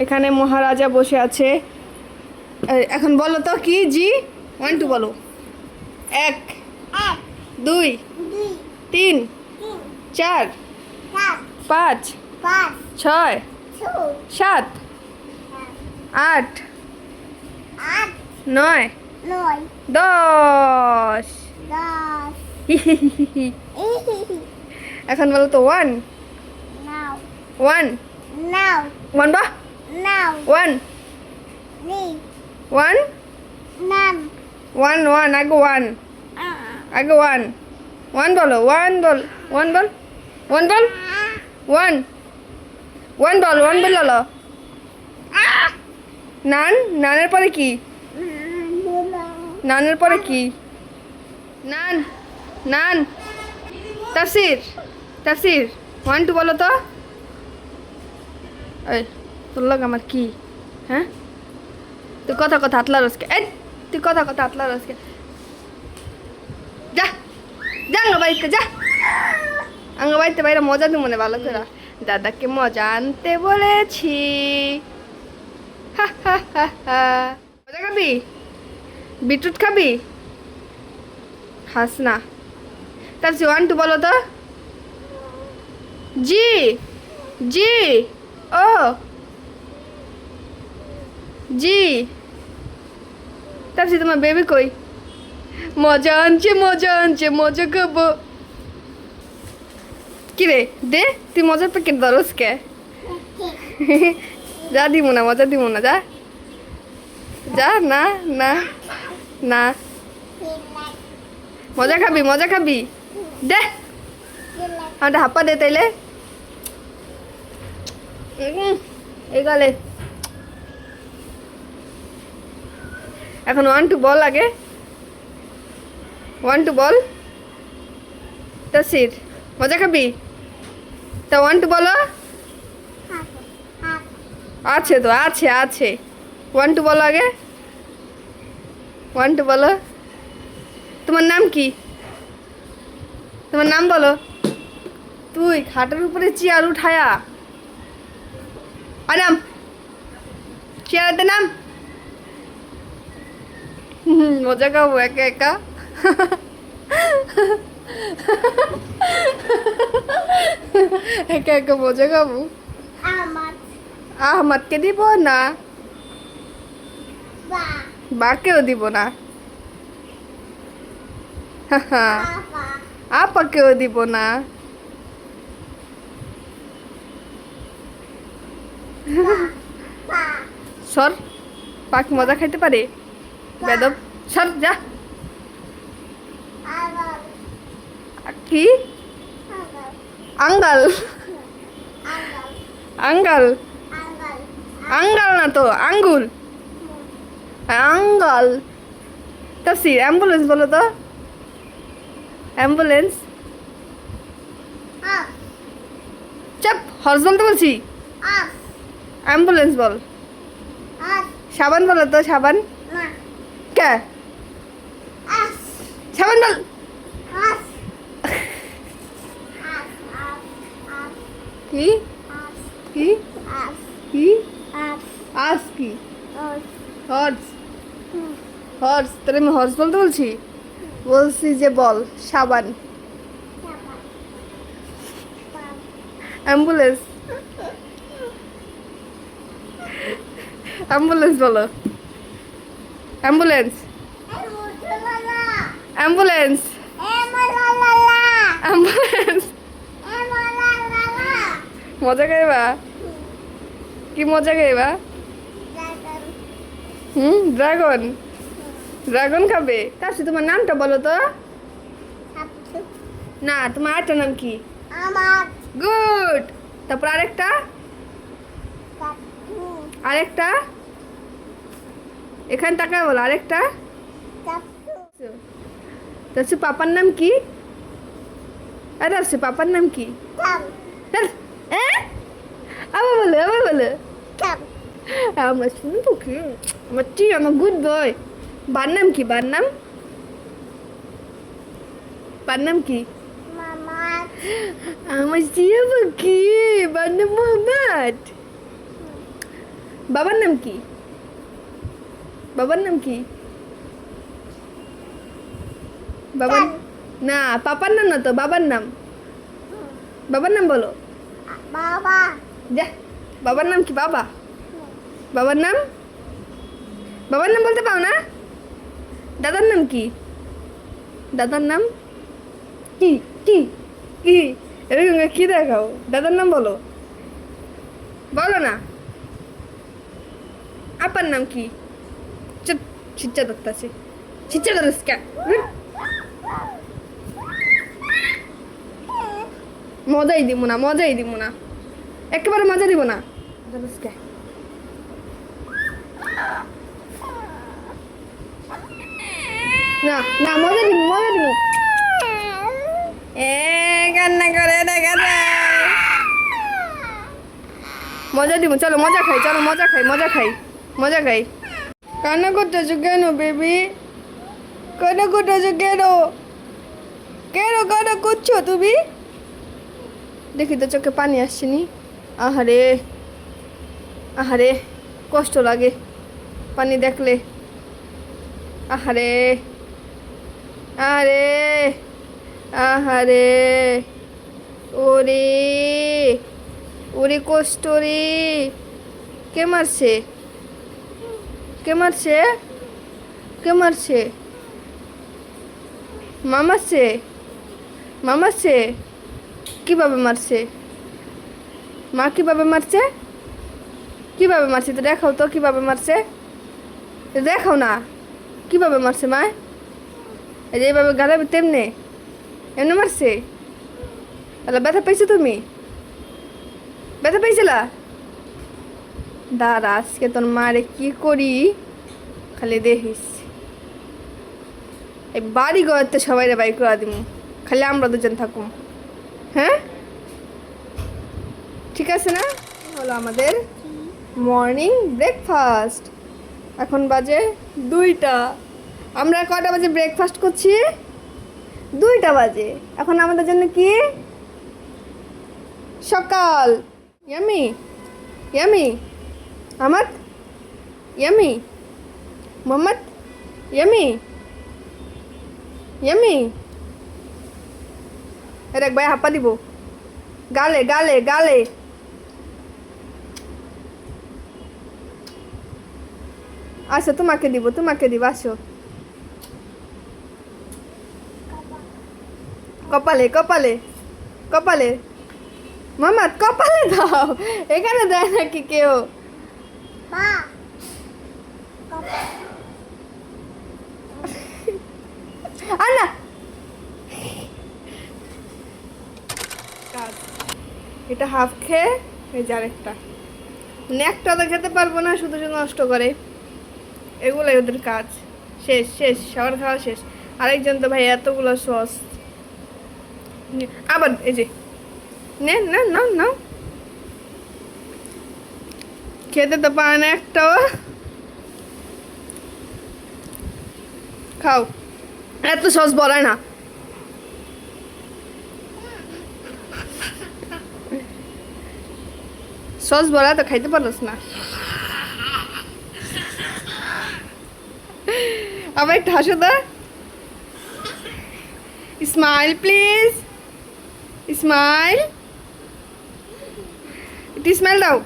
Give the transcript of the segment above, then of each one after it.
এখানে মহারাজা বসে আছে। এখন বলো তো কি জি 1 2 বলো। 1 2 3 4 5 6 7 8 9 10 এখন বলো তো 1 1 1 বা 1 1 1 1 আগে 1 আগে 1 1 বলো 1 বল 1 বল 1 বল 1 1 বল 1 বল নান নানের পরে কি নানের পরে কি নান নান তাফসির তাফসির 1 2 বলো তো এই তোর লগ আমার কি হ্যাঁ তুই কথা কথা হাতলা রসকে এই তুই কথা কথা হাতলা রসকে যা যা বাড়িতে যা বাড়িতে বাইরে মজা দিই মনে ভালো করে দাদাকে মজা আনতে বলেছি মজা খাবি বিটরুট খাবি খাস না তারপর 1 2 বলো তো জি জি ও জি তারপর তোমার বেবি কই মজা আনছে মজা খাবো কি রে দে তুই মজার প্যাকেট ধরস কে যা দিব না মজা দিব না যা যা না না না মজা খাবি দে আমাদের হাপ্পা দে তাইলে এই গলে এখন 1 2 বল আগে 1 2 বল তাসির মজা খাবি তা 1 2 বলো আছে তো আছে 1 2 বলো আগে 1 2 বলো তোমার নাম কি তোমার নাম বলো তুই খাটের উপরে চেয়ার উঠায়া নাম চেয়ারেতে নাম মজা খাবো একা একা একা একা মজা খাবো আহমদকে দিব না বাকেও দিব না আপাকেও দিব না সর পাক মজা খাইতে পারে বেদব সর যা কি আঙ্গাল আঙ্গাল আঙ্গাল না তো আঙ্গুল আঙ্গাল তাফসির অ্যাম্বুলেন্স বলো তো অ্যাম্বুলেন্স চাপ হর্স বলতে বলছি অ্যাম্বুলেন্স বল সাবান বলো তো সাবান কে সাবান বল কি কি কি আস কি হর্স হর্স তাহলে আমি হর্স বলতে বলছি যে বল সাবান অ্যাম্বুলেন্স অ্যাম্বুলেন্স বলো অ্যাম্বুলেন্স অ্যাম্বুলেন্স অ্যাম্বুলেন্স মজা খাইবা কি মজা খাইবা ড্রাগন ড্রাগন খাবে তার সাথে তোমার নামটা বলো তো না তোমার আরেকটা নাম কি গুড তারপর আরেকটা আরেকটা এখান তাকায় বলো আরেকটা তার পাপার নাম কি আরে আসছে পাপার নাম কি আবার বলো আমার শুনে তো কি আমার টি আমার গুড বয় বার নাম কি বার নাম কি আমার জিয়া পাখি বার নাম মোহাম্মদ বাবার নাম কি? বাবার নাম কি? বাবার না, পাপার নাম না তো, বাবার নাম। বাবার নাম বলো। বাবা যা, বাবার নাম কি? বাবা। বাবার নাম? বাবার নাম বলতে পাও না? দাদার নাম কি? দাদার নাম কি? কি কি এরকম কি দেখাও? দাদার নাম বলো, বলো না। আপার নাম কি? চুপ, ছিচ্চা ধরতেছে, ছিচ্চা ধরিস কে? মজাই দিব না, মজাই দিব না, একেবারে মজা দিব না। ধরিস কে? না না, মজা দিব, মজা দিব। কান্না করে দেখা যায়। মজা দিব, চলো মজা খাই, চলো মজা খাই, মজা খাই, মজা খাই। কান্না করতেছো কেন বেবি? কান্না করতেছো কেন? কেন কান্না করছো তুমি? দেখি তো চোখে পানি আসছেনি। আহারে আহারে, কষ্ট লাগে পানি দেখলে। আহারে আরে আহারে, ওরে ওরে কষ্ট রে। কে মারছে? কে মারছে? কে মারছে? মা মারছে? মা মারছে? কিভাবে মারছে? মা কিভাবে মারছে? কিভাবে মারছে তো দেখাও তো, কিভাবে মারছে দেখাও না। কিভাবে মারছে মা? এই যে এইভাবে গালাবে তেমনে, এমনি মারছে? তাহলে ব্যথা পেয়েছো তুমি? ব্যথা পেয়েছিলা? দাঁড়া, আজকে তোর মারে কি করি খালি দেখিস। এই বাড়ি ঘরতে সবাই বাড়ি করে দিব, খালি আমরা দুজন থাকুম। হ্যাঁ ঠিক আছে না? হলো আমাদের মর্নিং ব্রেকফাস্ট। এখন বাজে 2টা। আমরা কটা বাজে ব্রেকফাস্ট করছি? 2টা বাজে। এখন আমাদের জন্য কি? সকাল। ইয়ামি ইয়ামি আহমদ, ইয়ামি মোহাম্মদ, ইয়ামি ইয়ামি। এর এক ভাই হাপ্পা দিব গালে গালে গালে। আসো তোমাকে দিব, তোমাকে দিব, আসো। কপালে কপালে কপালে, মোহাম্মদ কপালে দাও, এখানে দেয় নাকি কেউ? মা আর না, এটা হাফ খেয়ে এই যে আরেকটা। একটা তো খেতে পারবো না, শুধু শুধু নষ্ট করে। এগুলোই ওদের কাজ। শেষ শেষ, সবার খাওয়া শেষ। আরেকজন তো ভাই এতগুলো সস, আবার এই যে নে না না না, খেতে তো পারে না একটাও। খাও, এত সস বলায় না। সস বলা তো খাইতে পারোস না। আবার একটু হাসো দা। স্মাইল প্লিজ, স্মাইল, একটু স্মাইল দাও।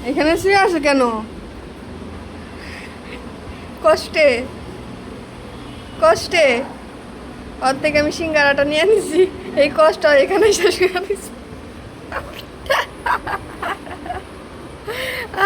এখানে শুয়ে আসো কেন? কষ্টে কষ্টে ওর থেকে আমি সিঙ্গারাটা নিয়ে নিছি, এই কষ্ট এখানে শেষ করে দিছি।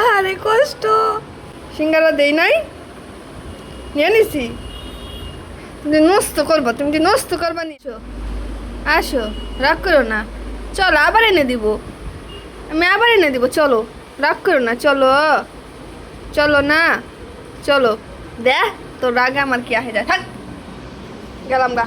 আরে কষ্ট, সিঙ্গারা দেই নাই, নিয়ে নিছি। তুমি নষ্ট করবা, তুমি কি নষ্ট করবা? নিছো, আসো, রাগ করো না, চলো আবার এনে দিব, আমি আবার এনে দিব, চলো রাগ করো না, চলো চলো না, চলো দেখ তোর রাগে আমার কি আহে যায়, থাক গেলাম গা।